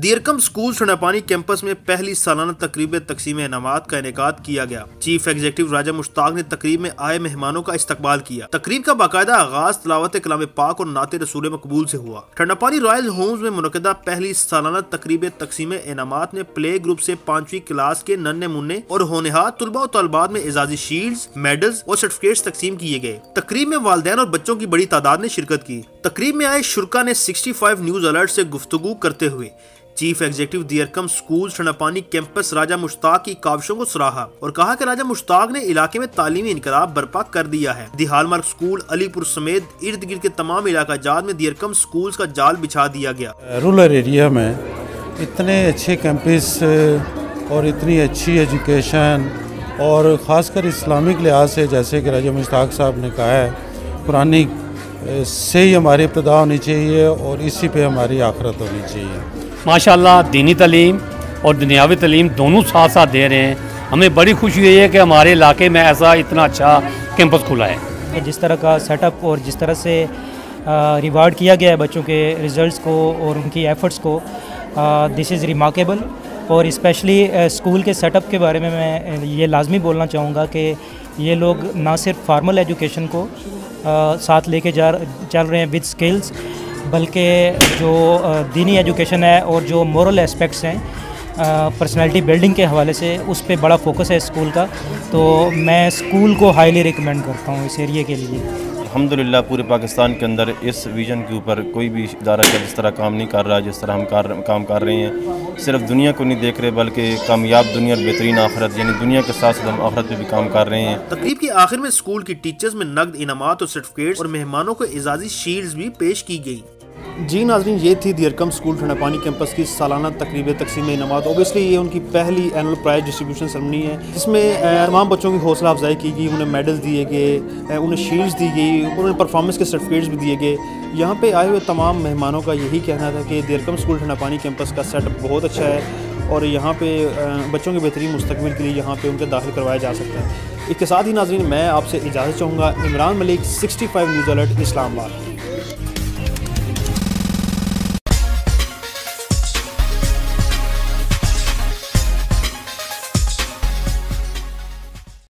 दीरकम school ठंडापानी campus में पहली सालाना तकरीब तकसीम इनामात का इनेकाद किया गया। चीफ एग्जीक्यूटिव राजा मुश्ताक ने तकरीब में आए मेहमानों का इस्तकबाल किया। तकरीब का बाकायदा आगाज तिलावत कलाम पाक और नाते रसूल मकबूल से हुआ। ठंडापानी रॉयल होम्स में मुनक़दा पहली सालाना तकरीब तकसीम इनामात में प्ले ग्रुप से 5वीं क्लास के नन्हे मुन्ने और होनहार तुलबा और तलबात में एजाजी शील्ड्स, मेडल्स और सर्टिफिकेट्स तकसीम किए गए। तकरीब में वालिदैन और बच्चों की बड़ी तादाद ने शिरकत की। तकरीब में आए शुरका ने 65 न्यूज अलर्ट से गुफ्तगू करते हुए चीफ एग्जीक्यूटिव दीरकम स्कूल ठंडापानी कैंपस राजा मुश्ताक की काविशों को सराहा और कहा कि राजा मुश्ताक ने इलाके में तालीमी इनकलाब बर्पा कर दिया है। दी हॉलमार्क स्कूल अलीपुर समेत इर्द गिर्द के तमाम इलाका जात में दीरकम स्कूल का जाल बिछा दिया गया। रूरल एरिया में इतने अच्छे कैंपस और इतनी अच्छी एजुकेशन और ख़ासकर इस्लामिक लिहाज से, जैसे कि राजा मुश्ताक साहब ने कहा है, कुरानी से ही हमारी इब्तिदा होनी चाहिए और इसी पे हमारी आखिरत होनी चाहिए। माशाल्लाह दीनी तालीम और दुनियावी तालीम दोनों साथ साथ दे रहे हैं। हमें बड़ी खुशी हुई है कि हमारे इलाके में ऐसा इतना अच्छा कैंपस खुला है। जिस तरह का सेटअप और जिस तरह से रिवार्ड किया गया है बच्चों के रिज़ल्ट्स को और उनकी एफ़र्ट्स को, दिस इज़ रिमार्केबल। और स्पेशली स्कूल के सेटअप के बारे में मैं ये लाजमी बोलना चाहूँगा कि ये लोग ना सिर्फ फार्मल एजुकेशन को साथ लेके चल रहे हैं विद स्किल्स, बल्कि जो दीनी एजुकेशन है और जो मोरल एस्पेक्ट्स हैं पर्सनैलिटी बिल्डिंग के हवाले से, उस पे बड़ा फोकस है स्कूल का। तो मैं स्कूल को हाईली रिकमेंड करता हूँ इस एरिया के लिए। अल्हम्दुलिल्लाह पूरे पाकिस्तान के अंदर इस विज़न के ऊपर कोई भी इदारा जिस तरह काम नहीं कर रहा जिस तरह हम काम कर रहे हैं। सिर्फ दुनिया को नहीं देख रहे बल्कि कामयाब दुनिया और बेहतरीन आखिरत, यानी दुनिया के साथ साथ हम आखिरत पे भी काम कर रहे हैं। तकरीब के आखिर में स्कूल की टीचर्स में नकद इनामात और सर्टिफिकेट्स और मेहमानों को एजाजी शील्ड्स भी पेश की गई। जी नाज़रीन, ये थी दीरकम स्कूल ठंडापानी कैंपस की सालाना तकरीब तकसीम इनामात। ओबियसली ये उनकी पहली एनुअल प्राइज़ डिस्ट्रीब्यूशन सेरेमनी है, जिसमें तमाम बच्चों की हौसला अफजाई की गई, उन्हें मेडल्स दिए गए, उन्हें शील्ड्स दी गई और उन्हें परफॉर्मेंस के सर्टिफिकेट्स भी दिए गए। यहाँ पे आए हुए तमाम मेहमानों का यही कहना था कि दीरकम स्कूल ठंडापानी कैंपस का सेटअप बहुत अच्छा है और यहाँ पे बच्चों के बेहतरीन मुस्तकबिल के लिए यहाँ पे उनके दाखिल करवाया जा सकता है। इसके साथ ही नाज़रीन मैं आपसे इजाज़त चाहूँगा। Imran Malik, 65 news alert, Islamabad.